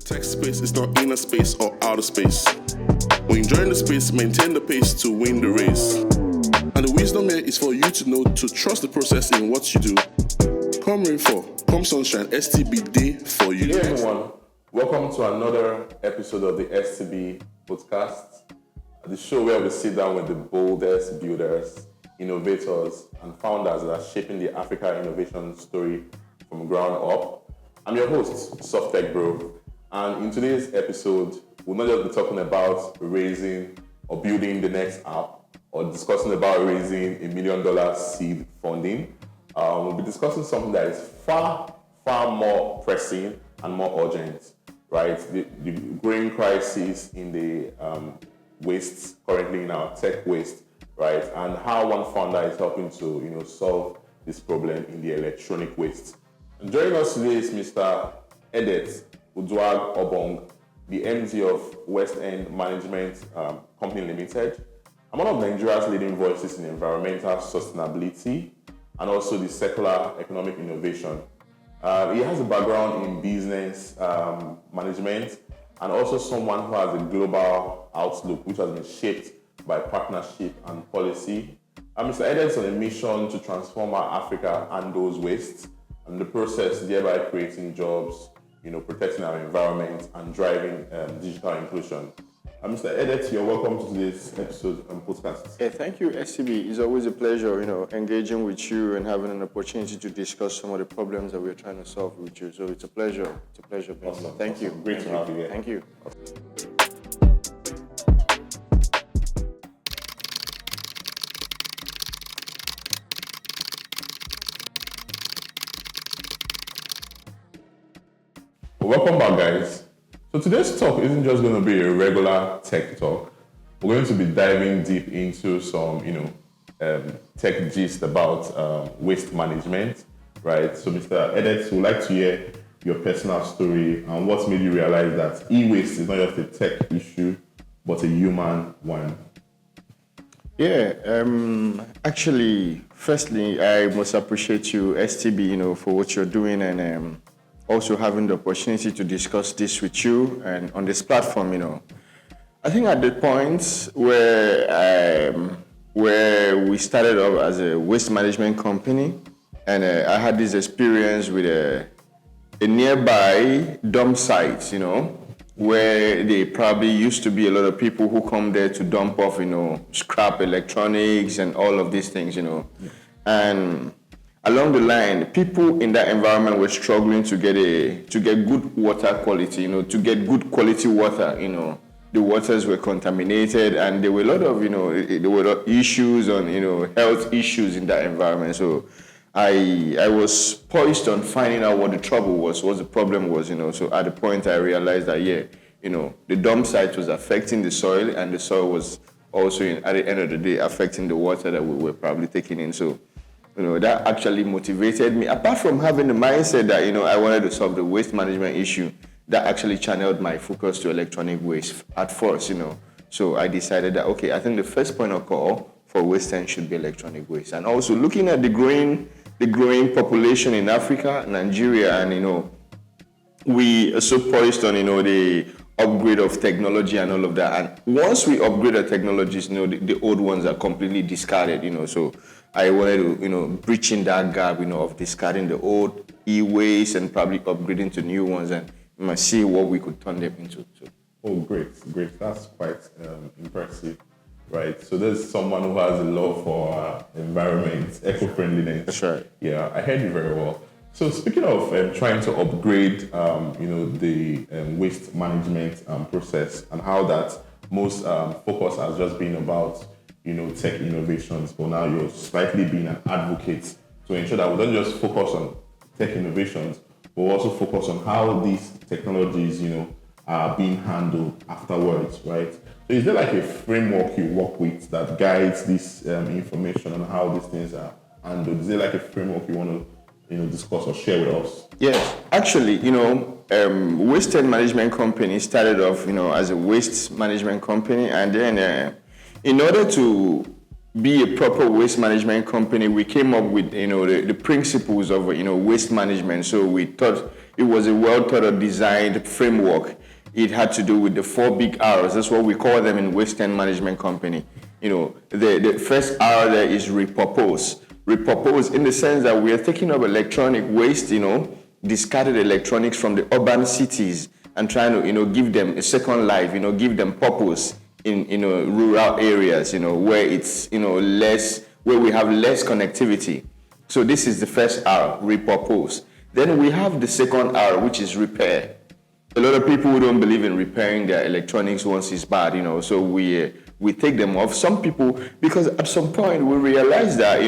Tech space is not inner space or outer space. When you join the space, maintain the pace to win the race. And the wisdom here is for you to know to trust the process in what you do. Come rain fall, come sunshine, STB day for you. Hey everyone, welcome to another episode of the STB podcast, the show where we sit down with the boldest builders, innovators, and founders that are shaping the Africa innovation story from ground up. I'm your host, Softech Bro, and in today's episode, we'll not just be talking about raising or building the next app or discussing about raising $1 million seed funding. We'll be discussing something that is far more pressing and more urgent, right? The growing crisis in the waste currently in our tech waste, right? And how one founder is helping to solve this problem in the electronic waste. And joining us today is Mr. Edet Uduag Obong, the MD of West End Management Company Limited. I'm one of Nigeria's leading voices in environmental sustainability and also the circular economic innovation. He has a background in business management and also someone who has a global outlook which has been shaped by partnership and policy. Mr. Edet is on a mission to transform our Africa and those wastes, and the process thereby creating jobs, protecting our environment and driving digital inclusion. Mr. Edet, you're welcome to today's episode and podcast. Yeah, thank you, SCB. It's always a pleasure, engaging with you and having an opportunity to discuss some of the problems that we're trying to solve with you. So it's a pleasure. It's a pleasure, Ben. Awesome. Thank you. Great to have you here. Thank you. Welcome back, guys. So today's talk isn't just going to be a regular tech talk. We're going to be diving deep into some, tech gist about waste management, right? So, Mr. Edet, we'd like to hear your personal story and what made you realize that e-waste is not just a tech issue, but a human one. Yeah, actually, firstly, I must appreciate you, STB, for what you're doing and also having the opportunity to discuss this with you and on this platform, I think at the point where we started off as a waste management company, and I had this experience with a nearby dump site, where there probably used to be a lot of people who come there to dump off, scrap electronics and all of these things, and along the line, people in that environment were struggling to get good water quality, to get good quality water, The waters were contaminated, and there were a lot of, there were issues on, health issues in that environment. So I was poised on finding out what the trouble was, what the problem was, So at the point I realized that, the dump site was affecting the soil, and the soil was also, at the end of the day, affecting the water that we were probably taking in. So, that actually motivated me. Apart from having the mindset that, I wanted to solve the waste management issue, that actually channeled my focus to electronic waste at first, So I decided that, okay, I think the first point of call for waste end should be electronic waste. And also looking at the growing population in Africa, Nigeria, and, we are so poised on, the upgrade of technology and all of that. And once we upgrade the technologies, the old ones are completely discarded, So I wanted to, bridge in that gap, of discarding the old e-waste and probably upgrading to new ones and see what we could turn them into. So. Oh, great. That's quite impressive, right? So there's someone who has a love for environment, eco-friendliness. That's right. Yeah, I heard you very well. So speaking of trying to upgrade, the waste management process and how that most focus has just been about, tech innovations, but now you're slightly being an advocate to ensure that we don't just focus on tech innovations, but also focus on how these technologies, are being handled afterwards, right? So is there like a framework you work with that guides this information on how these things are handled? Is there like a framework you want to, discuss or share with us? Yes, actually, Waste End Management Company started off, as a waste management company, and then in order to be a proper waste management company, we came up with, the principles of, waste management. So we thought it was a well thought out designed framework. It had to do with the 4 big R's. That's what we call them in waste and management company. The first R there is repurpose. Repurpose in the sense that we are taking up electronic waste, discarded electronics from the urban cities and trying to, give them a second life, give them purpose in, rural areas, where it's, less, where we have less connectivity. So this is the first R, repurpose. Then we have the second R, which is repair. A lot of people who don't believe in repairing their electronics once it's bad, so we take them off. Some people, because at some point we realize that,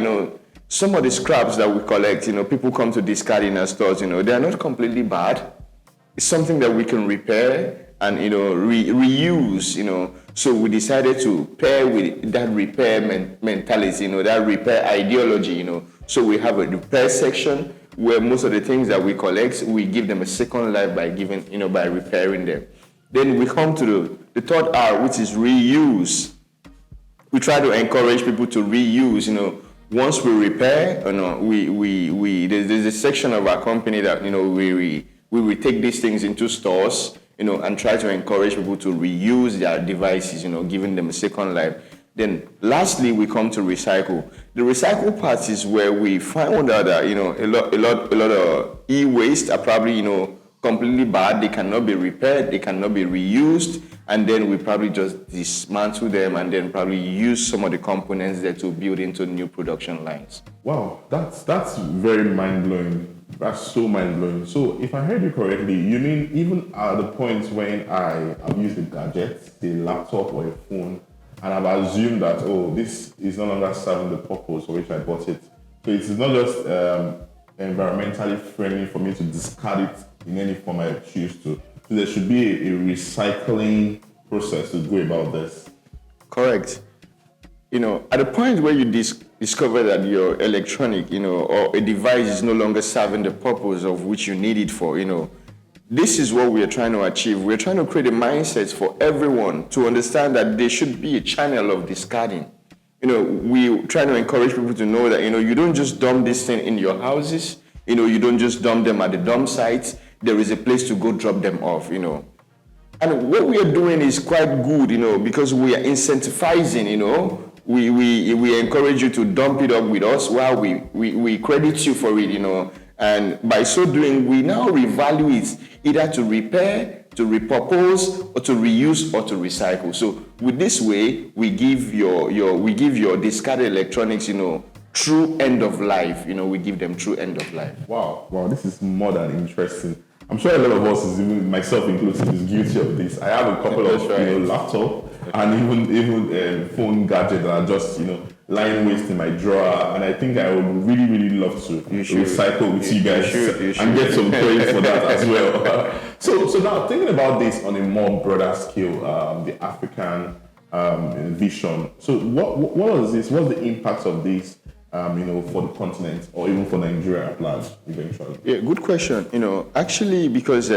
some of the scraps that we collect, people come to discard in our stores, they are not completely bad. It's something that we can repair and, reuse, So we decided to pair with that repair mentality, that repair ideology, So we have a repair section where most of the things that we collect, we give them a second life by giving, by repairing them. Then we come to the third R, which is reuse. We try to encourage people to reuse, once we repair, there's a section of our company that, we will take these things into stores, and try to encourage people to reuse their devices, giving them a second life. Then lastly, we come to recycle. The recycle part is where we find out that, a lot of e-waste are probably, completely bad. They cannot be repaired. They cannot be reused. And then we probably just dismantle them and then probably use some of the components there to build into new production lines. Wow, that's very mind-blowing. That's so mind-blowing. So if I heard you correctly, you mean even at the point when I've used a gadget, a laptop or a phone, and I've assumed that, this is no longer serving the purpose for which I bought it. So it's not just environmentally friendly for me to discard it in any form I choose to. So there should be a recycling process to go about this. Correct. At the point where you discover that your electronic, or a device is no longer serving the purpose of which you need it for, this is what we are trying to achieve. We're trying to create a mindset for everyone to understand that there should be a channel of discarding. We try to encourage people to know that, you don't just dump this thing in your houses. You don't just dump them at the dump sites. There is a place to go drop them off, And what we are doing is quite good, because we are incentivizing, we encourage you to dump it up with us while we credit you for it, And by so doing, we now revalue it either to repair, to repurpose, or to reuse, or to recycle. So with this way, we give your discarded electronics, true end of life. We give them true end of life. Wow, this is more than interesting. I'm sure a lot of us, even myself included, is guilty of this. I have a couple of laptop and even phone gadgets that are just lying waste in my drawer, and I think I would really, really love to recycle with you guys and get some credit for that as well. So now thinking about this on a more broader scale, the African vision. So what is this? What's the impact of this? For the continent or even for Nigeria at large, eventually? Yeah, good question. Actually, because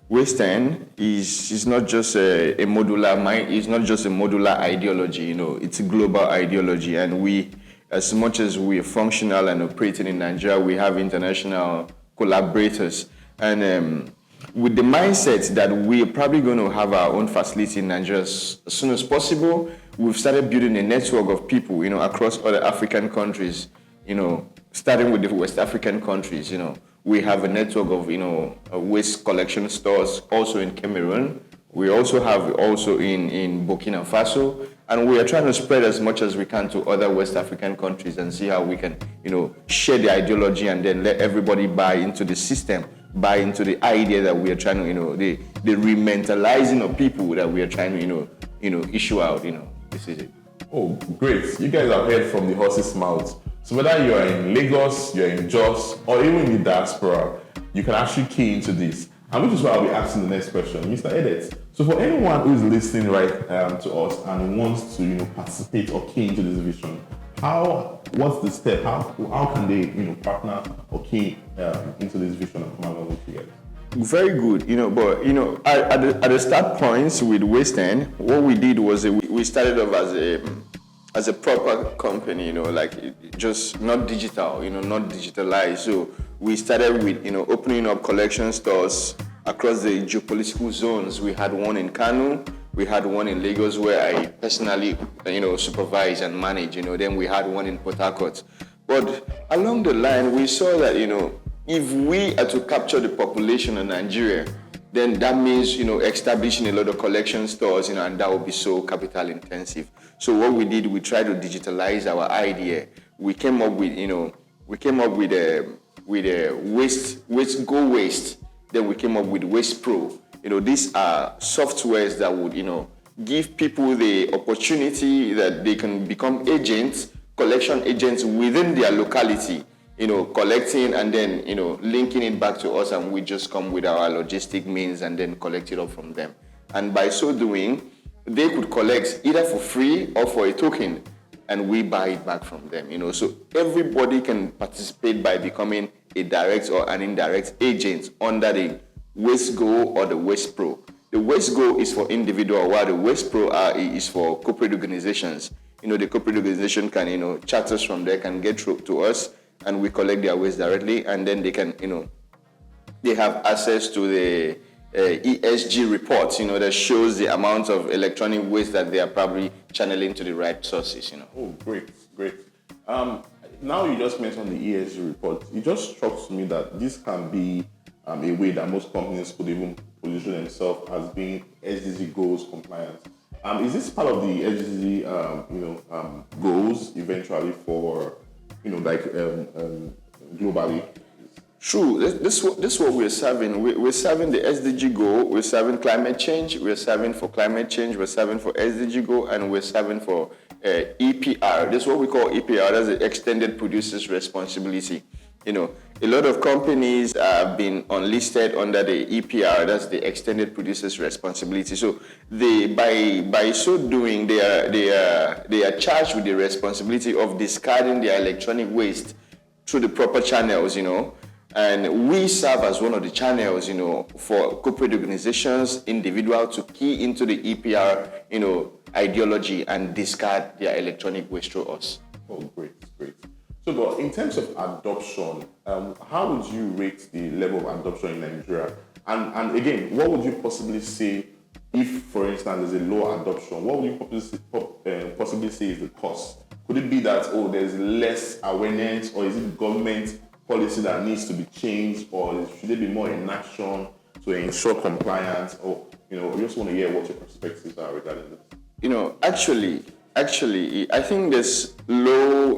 Western is not just a modular mind, it's not just a modular ideology, it's a global ideology. And we, as much as we are functional and operating in Nigeria, we have international collaborators. And with the mindset that we are probably going to have our own facility in Nigeria as soon as possible, we've started building a network of people, across other African countries, starting with the West African countries, We have a network of, waste collection stores also in Cameroon. We also have in Burkina Faso. And we are trying to spread as much as we can to other West African countries and see how we can, share the ideology and then let everybody buy into the system, buy into the idea that we are trying to, the rementalizing of people that we are trying to, issue out, This is it. Oh, great. You guys have heard from the horse's mouth. So whether you're in Lagos, you're in Jos, or even in the diaspora, you can actually key into this. And which is why I'll be asking the next question, Mr. Edet. So for anyone who's listening to us and wants to, participate or key into this vision, what's the step? How can they, partner or key into this vision and come along with you guys? Very good, but at the start points with Western, what we did was we started off as a proper company, like just not digital, not digitalized. So we started with, opening up collection stores across the geopolitical zones. We had one in Kano, we had one in Lagos where I personally, supervise and manage. Then we had one in Port Harcourt. But along the line, we saw that, if we are to capture the population of Nigeria, then that means, establishing a lot of collection stores, and that will be so capital intensive. So what we did, we tried to digitalize our idea. We came up with, a waste. Then we came up with Waste Pro. These are softwares that would, give people the opportunity that they can become agents, collection agents within their locality. Collecting and then, linking it back to us, and we just come with our logistic means and then collect it up from them. And by so doing, they could collect either for free or for a token, and we buy it back from them. So everybody can participate by becoming a direct or an indirect agent under the Waste Go or the Waste Pro. The Waste Go is for individual, while the Waste Pro is for corporate organizations. The corporate organization can, chat us from there, can get through to us, and we collect their waste directly, and then they can, they have access to the ESG reports, that shows the amount of electronic waste that they are probably channeling to the right sources, Oh, great. Now you just mentioned the ESG report. It just strikes me that this can be a way that most companies could even position themselves as being SDG goals compliant. Is this part of the SDG, goals eventually for globally? True. This is what we're serving. We're serving the SDG goal. We're serving climate change. We're serving for climate change. We're serving for SDG goal, and we're serving for EPR. This is what we call EPR. That's the Extended Producers Responsibility. A lot of companies have been unlisted under the EPR. That's the Extended Producers Responsibility. So by so doing, they are charged with the responsibility of discarding their electronic waste through the proper channels. And we serve as one of the channels, for corporate organizations, individuals to key into the EPR, ideology and discard their electronic waste through us. Oh, great. So, but in terms of adoption, how would you rate the level of adoption in Nigeria? And again, what would you possibly say if, for instance, there's a low adoption? What would you possibly say is the cause? Could it be that, there's less awareness, or is it government policy that needs to be changed, or should there be more inaction to ensure compliance? Or, we just want to hear what your perspectives are regarding this. Actually, I think there's low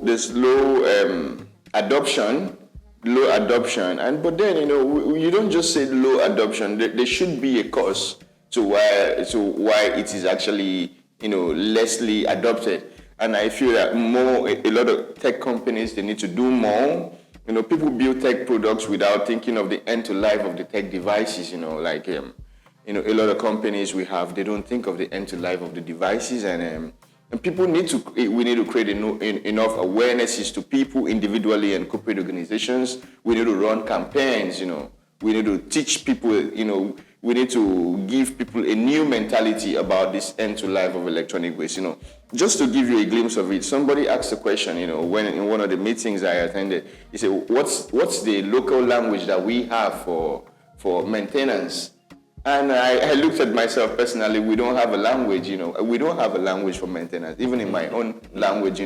adoption, but then you don't just say low adoption. There should be a cause to why it is actually lessly adopted. And I feel that a lot of tech companies, they need to do more. People build tech products without thinking of the end to life of the tech devices. A lot of companies they don't think of the end to life of the devices, and we need to create enough awarenesses to people individually and corporate organizations. We need to run campaigns. We need to teach people. We need to give people a new mentality about this end to life of electronic waste. Just to give you a glimpse of it, somebody asked a question, when in one of the meetings I attended, he said, what's the local language that we have for maintenance? And I looked at myself personally. We don't have a language, we don't have a language for maintenance, even in my own language,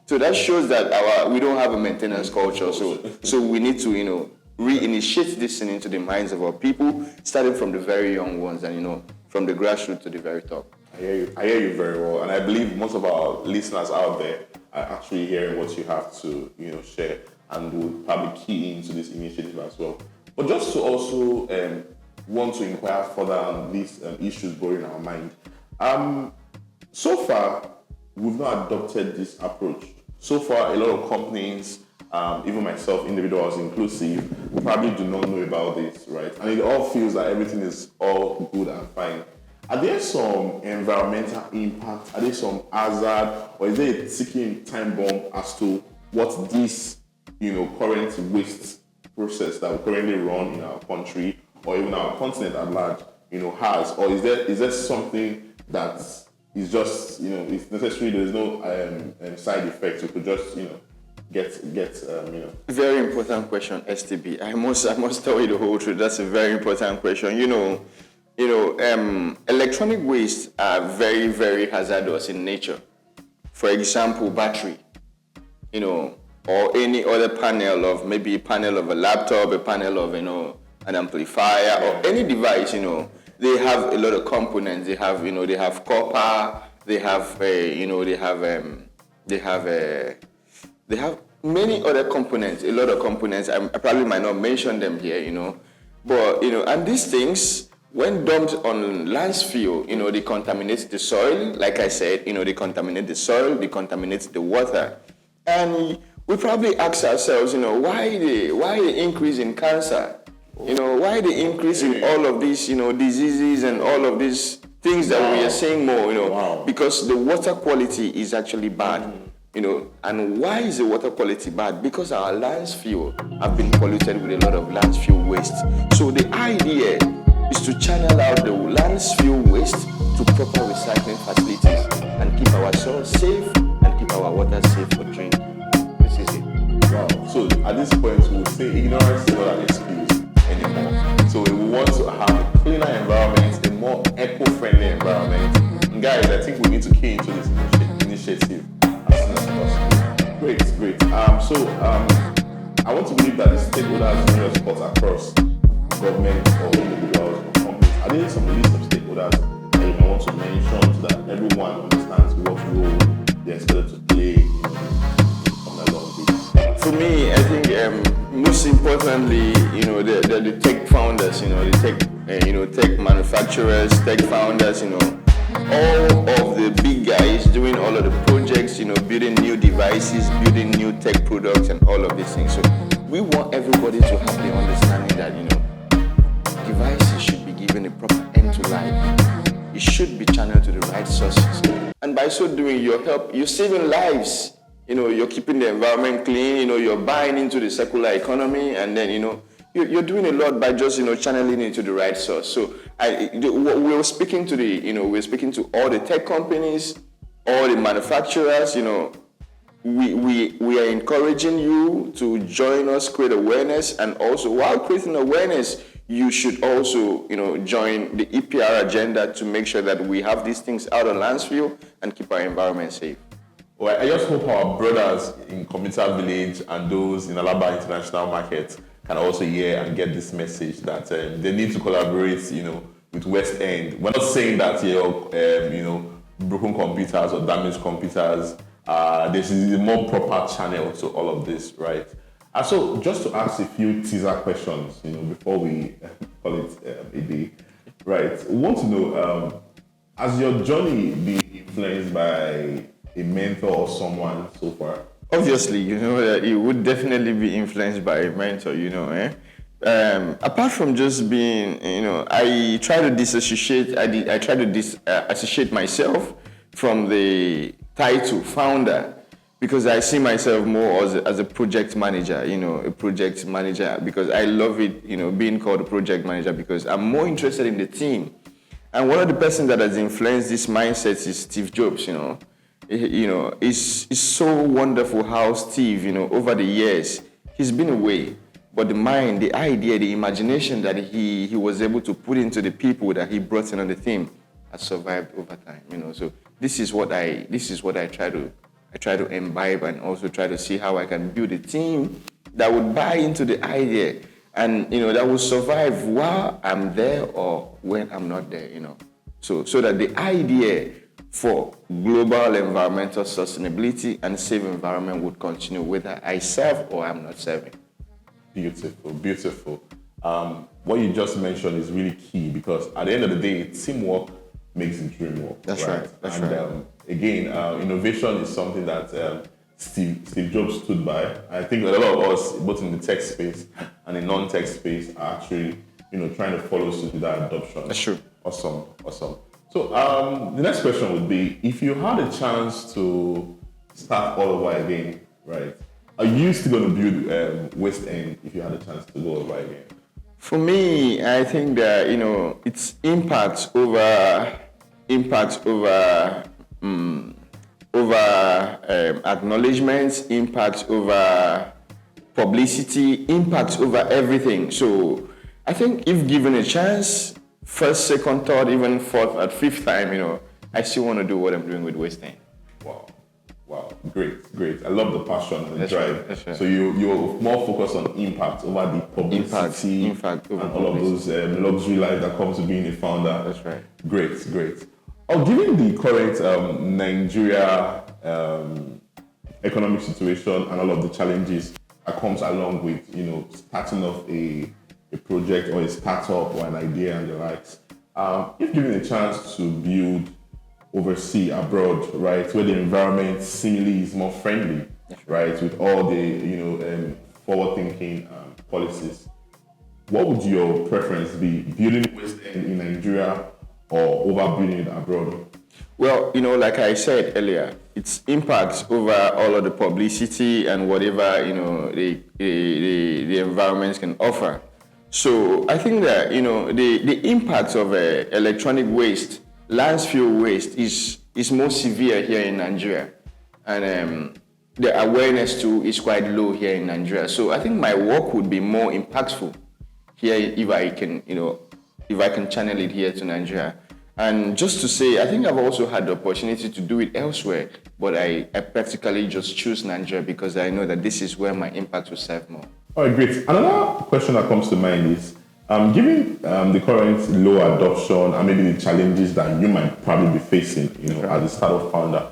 So that shows that we don't have a maintenance culture. So we need to, reinitiate this thing into the minds of our people, starting from the very young ones and, from the grassroots to the very top. I hear you very well. And I believe most of our listeners out there are actually hearing what you have to, share, and will probably key into this initiative as well. But just to also want to inquire further on these issues boring our mind. So far, we've not adopted this approach. So far, a lot of companies, even myself, individuals inclusive, probably do not know about this, right? And it all feels like everything is all good and fine. Are there some environmental impact? Are there some hazard? Or is there a ticking time bomb as to what this, current waste process that we currently run in our country or even our continent at large, has? Or is there something that, it's just, it's necessary. There's no side effects. You could just, get Very important question, STB. I must tell you the whole truth. That's a very important question. Electronic waste are very, very hazardous in nature. For example, battery, or any other panel of, maybe a panel of a laptop, a panel of, an amplifier, or any device, they have a lot of components. They have, they have copper, they have, they have many other components, a lot of components. I probably might not mention them here, but, and these things, when dumped on landfill, they contaminate the soil. Like I said, they contaminate the soil, they contaminate the water. And we probably ask ourselves, why the increase in cancer? Why the increase in all of these, diseases and all of these things that we are seeing more, Wow. Because the water quality is actually bad. And why is the water quality bad? Because our landfill have been polluted with a lot of landfill waste. So the idea is to channel out the landfill waste to proper recycling facilities and keep our soil safe and keep our water safe for drinking. This is it. Wow. So at this point, we would say ignorance is not an excuse anymore. So we want to have a cleaner environment, a more eco-friendly environment. And guys, I think we need to key into this initiative as soon as possible. Great. I want to believe that the stakeholders in your sport across government or individuals or companies, are there some list of stakeholders that you may want to mention so that everyone understands what role they're expected to play from along this? For me, I think most importantly, the tech founders, the tech manufacturers, tech founders, all of the big guys doing all of the projects, building new devices, building new tech products, and all of these things. So we want everybody to have the understanding that, devices should be given a proper end to life. It should be channeled to the right sources. And by so doing, you're saving lives. You're keeping the environment clean, you're buying into the circular economy, and then, you're doing a lot by just, channeling it to the right source. So we're speaking to all the tech companies, all the manufacturers, we are encouraging you to join us, create awareness, and also while creating awareness, you should also, join the EPR agenda to make sure that we have these things out of landfill and keep our environment safe. Well, I just hope our brothers in Commuter Village and those in Alaba International Market can also hear and get this message that they need to collaborate, with West End. We're not saying that, broken computers or damaged computers, this is a more proper channel to all of this, right? And so just to ask a few teaser questions, before we call it a day, right? We want to know, has your journey been influenced by a mentor or someone so far? Obviously, that it would definitely be influenced by a mentor, apart from just being, I try to disassociate, I try to disassociate myself from the title founder, because I see myself more as a project manager, a project manager, because I love it, being called a project manager, because I'm more interested in the team. And one of the persons that has influenced this mindset is Steve Jobs, It's so wonderful how Steve, over the years, he's been away, but the mind, the idea, the imagination that he was able to put into the people that he brought in on the team has survived over time, So this is what I try to imbibe, and also try to see how I can build a team that would buy into the idea and, that will survive while I'm there or when I'm not there, So that the idea for global environmental sustainability and safe environment would continue whether I serve or I'm not serving. Beautiful. What you just mentioned is really key, because at the end of the day, teamwork makes the dream work. That's right. Again, innovation is something that Steve Jobs stood by. I think a lot of us, both in the tech space and in non-tech space, are actually, trying to follow suit with that adoption. That's true. Awesome. So the next question would be, if you had a chance to start all over again, right? Are you still going to build West End if you had a chance to go over again? For me, I think that, its impact over impact over acknowledgements, impact over publicity, impact over everything. So I think if given a chance, first, second, third, even fourth, at fifth time, I still want to do what I'm doing with West End. Wow, great. I love the passion and the drive. Right, that's right. So you're more focused on impact over the publicity Impact over and all of those luxury life that comes with being a founder. That's right. Great. Given the current Nigeria economic situation and all of the challenges that comes along with starting off a project or a startup or an idea and the likes, if given a chance to build overseas, abroad, right, where the environment seemingly is more friendly, right, with all the forward-thinking policies, what would your preference be? Building West End in Nigeria or over building it abroad? Well, like I said earlier, it's impacts over all of the publicity and whatever the environments can offer. So I think that the impacts of electronic waste, landfill waste is more severe here in Nigeria, and the awareness too is quite low here in Nigeria. So I think my work would be more impactful here if I can channel it here to Nigeria. And just to say, I think I've also had the opportunity to do it elsewhere, but I practically just choose Nigeria because I know that this is where my impact will serve more. All right, great. Another question that comes to mind is, given the current low adoption and maybe the challenges that you might probably be facing, as a startup founder,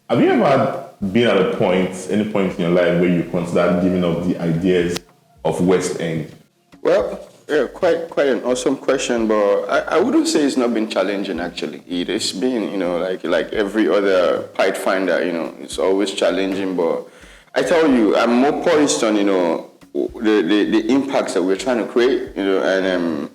have you ever been at any point in your life where you considered giving up the ideas of West End? Well, yeah, quite an awesome question, but I wouldn't say it's not been challenging actually. It has been, like every other Pathfinder, it's always challenging, but I tell you, I'm more poised on, the impacts that we're trying to create, and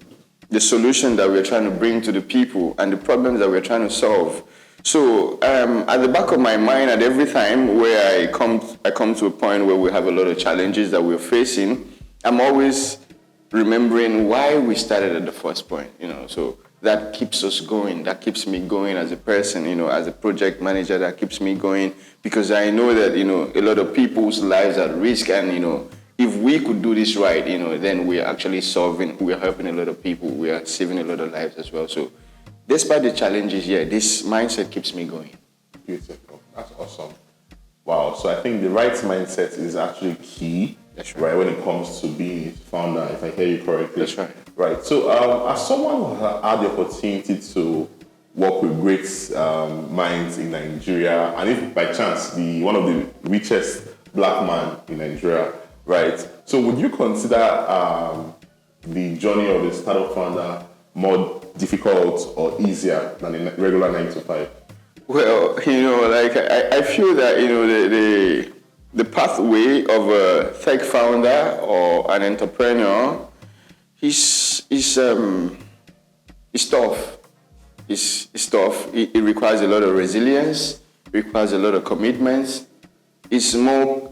the solution that we're trying to bring to the people and the problems that we're trying to solve. So at the back of my mind, at every time where I come to a point where we have a lot of challenges that we're facing, I'm always remembering why we started at the first point, so that keeps us going. That keeps me going as a person, as a project manager, that keeps me going because I know that, a lot of people's lives are at risk and, if we could do this right, then we're actually we're helping a lot of people, we are saving a lot of lives as well. So despite the challenges, this mindset keeps me going. Beautiful. That's awesome. Wow. So I think the right mindset is actually key. That's right. When it comes to being a founder, if I hear you correctly. That's right. Right. So as someone who had the opportunity to work with great minds in Nigeria, and if by chance one of the richest black man in Nigeria, right? So would you consider the journey of the startup founder more difficult or easier than a regular 9 to 5? Well, I feel that, the pathway of a tech founder or an entrepreneur is tough. It's tough. It requires a lot of resilience. Requires a lot of commitments. It's more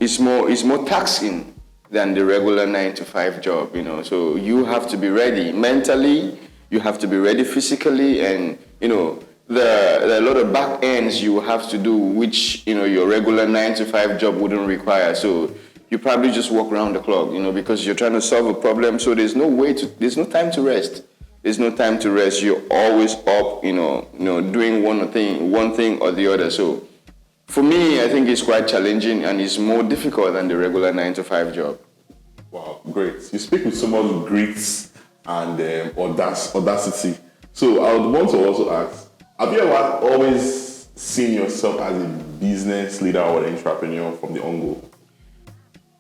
taxing than the regular 9 to 5 job. So you have to be ready mentally. You have to be ready physically, and there are a lot of back ends you have to do, which your regular 9 to 5 job wouldn't require. So you probably just walk around the clock, because you're trying to solve a problem. So there's no time to rest. There's no time to rest. You're always up, doing one thing or the other. So for me, I think it's quite challenging and it's more difficult than the regular 9 to 5 job. Wow, great. You speak with someone who grit and audacity. So I would want to also ask, have you ever always seen yourself as a business leader or entrepreneur from the on-go?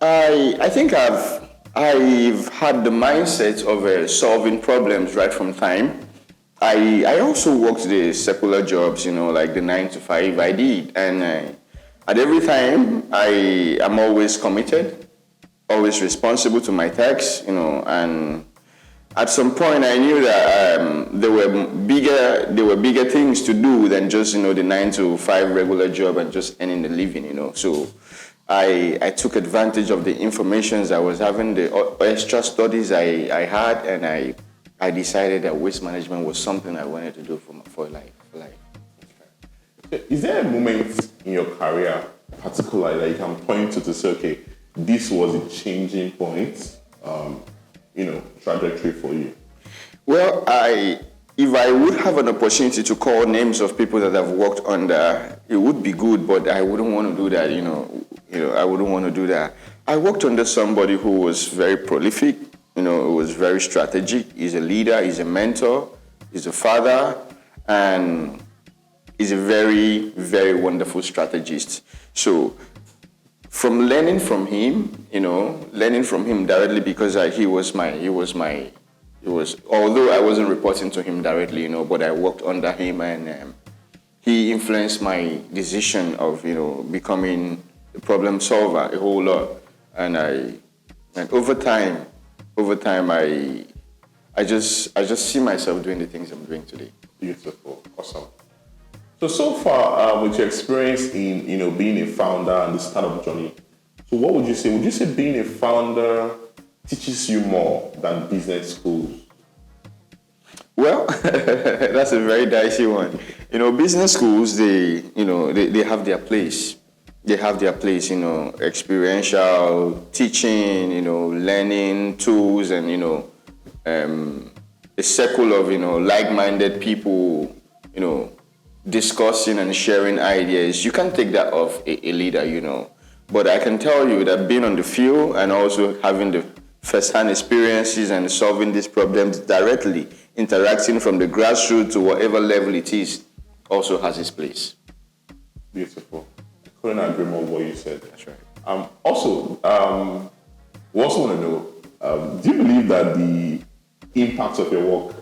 I think I've had the mindset of solving problems right from time. I also worked the secular jobs, like the 9 to 5 I did. And at every time, I am always committed, always responsible to my tasks, and at some point I knew that there were bigger things to do than just, the 9 to 5 regular job and just earning a living, So I took advantage of the information I was having, the extra studies I had, and I decided that waste management was something I wanted to do for life. Is there a moment in your career, particularly, that you can point to say, okay, this was a changing point, trajectory for you? Well, if I would have an opportunity to call names of people that I've worked under, it would be good, but I wouldn't want to do that, I wouldn't want to do that. I worked under somebody who was very prolific, was very strategic. He's a leader, he's a mentor, he's a father, and he's a very, very wonderful strategist. So from learning from him directly, because although I wasn't reporting to him directly, but I worked under him, and he influenced my decision of, becoming a problem solver a whole lot. And over time, I just see myself doing the things I'm doing today. Beautiful, awesome. So far, with your experience in being a founder and the startup journey, so what would you say? Would you say being a founder teaches you more than business schools? Well, that's a very dicey one. Business schools, they have their place. They have their place, experiential teaching, learning tools, and a circle of like-minded people, discussing and sharing ideas. You can take that off a leader, But I can tell you that being on the field and also having the first-hand experiences and solving these problems directly, interacting from the grassroots to whatever level it is, also has its place. Beautiful. I couldn't agree more with what you said. That's right. We also want to know, do you believe that the impact of your work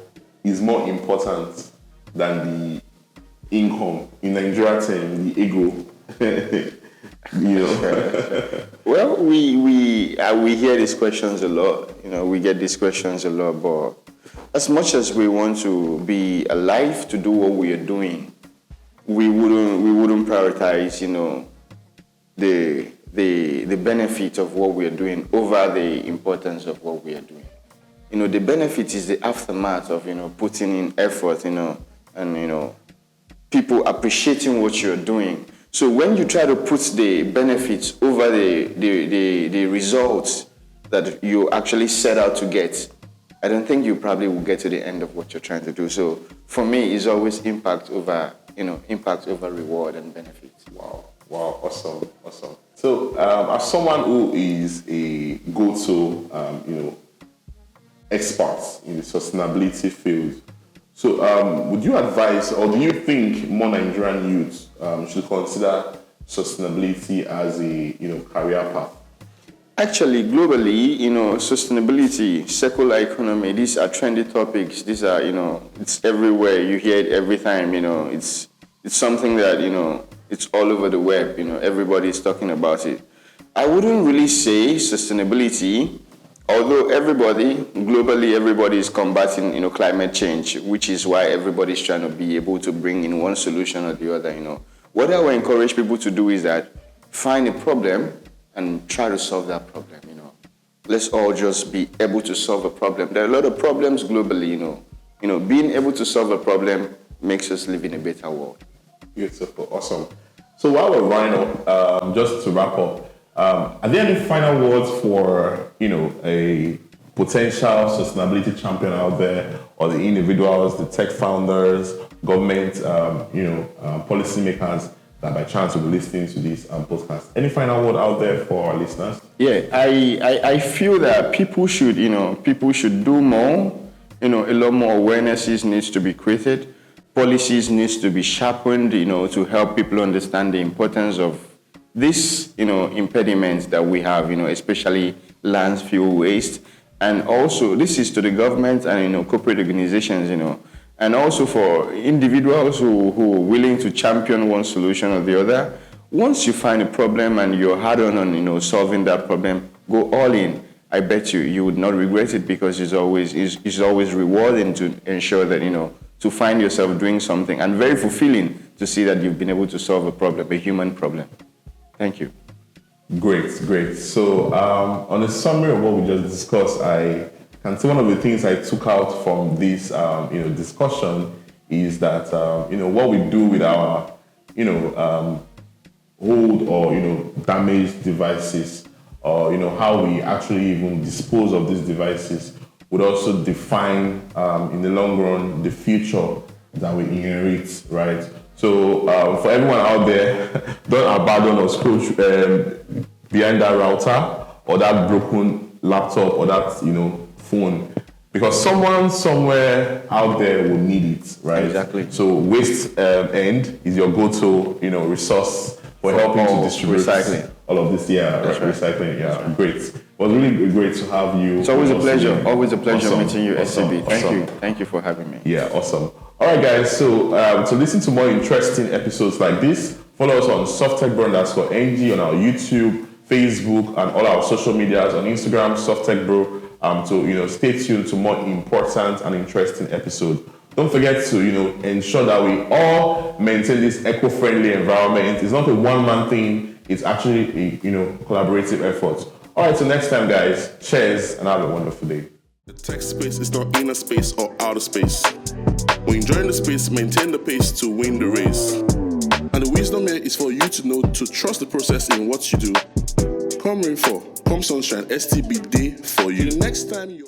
is more important than the income? In Nigeria term, the ego. Well, we hear these questions a lot. We get these questions a lot. But as much as we want to be alive to do what we are doing, we wouldn't prioritize, the benefit of what we are doing over the importance of what we are doing. The benefit is the aftermath of putting in effort, and people appreciating what you're doing. So when you try to put the benefits over the results that you actually set out to get, I don't think you probably will get to the end of what you're trying to do. So for me, it's always impact over reward and benefits. Wow, awesome. So as someone who is a go-to, expert in the sustainability field, so would you advise, or do you think more Nigerian youths should consider sustainability as a career path? Actually, globally, sustainability, circular economy, these are trendy topics. These are, it's everywhere. You hear it every time. It's something that it's all over the web. Everybody's talking about it. I wouldn't really say sustainability. Although globally, everybody is combating, climate change, which is why everybody's trying to be able to bring in one solution or the other, What I would encourage people to do is that find a problem and try to solve that problem, Let's all just be able to solve a problem. There are a lot of problems globally, Being able to solve a problem makes us live in a better world. Beautiful, awesome. So while we're running up, just to wrap up, are there any final words for, a potential sustainability champion out there, or the individuals, the tech founders, government, policymakers that by chance will be listening to this podcast? Any final word out there for our listeners? Yeah, I feel that people should do more. A lot more awarenesses needs to be created. Policies needs to be sharpened, to help people understand the importance of this, impediments that we have, especially landfill waste. And also, this is to the government and, corporate organizations, and also for individuals who are willing to champion one solution or the other. Once you find a problem and you're hard on, solving that problem, go all in. I bet you would not regret it, because it's always rewarding to ensure that, to find yourself doing something, and very fulfilling to see that you've been able to solve a problem, a human problem. Thank you. Great. So on a summary of what we just discussed, I can say one of the things I took out from this discussion is that what we do with our old or damaged devices, or how we actually even dispose of these devices would also define in the long run the future that we inherit, right? So for everyone out there, don't abandon or scroll behind that router or that broken laptop or that phone, because someone somewhere out there will need it, right? Exactly. So Waste End is your go-to resource for helping to distribute recycling. all of this. Yeah, That's right. recycling. Yeah, right. Great. It was really great to have you. It's always a pleasure. Always a pleasure Awesome. meeting you, SCB. Thank Awesome. you. Thank you for having me. Yeah, awesome. All right, guys. So to listen to more interesting episodes like this, follow us on SoftTechBro_NG on our YouTube, Facebook, and all our social medias on Instagram, SoftTechBro. To stay tuned to more important and interesting episodes. Don't forget to ensure that we all maintain this eco-friendly environment. It's not a one-man thing. It's actually a collaborative effort. All right, so next time, guys. Cheers and have a wonderful day. The tech space is not inner space or outer space. When enjoying the space, maintain the pace to win the race. And the wisdom here is for you to know to trust the process in what you do. Come rain fall, come sunshine, STB day for you. The next time you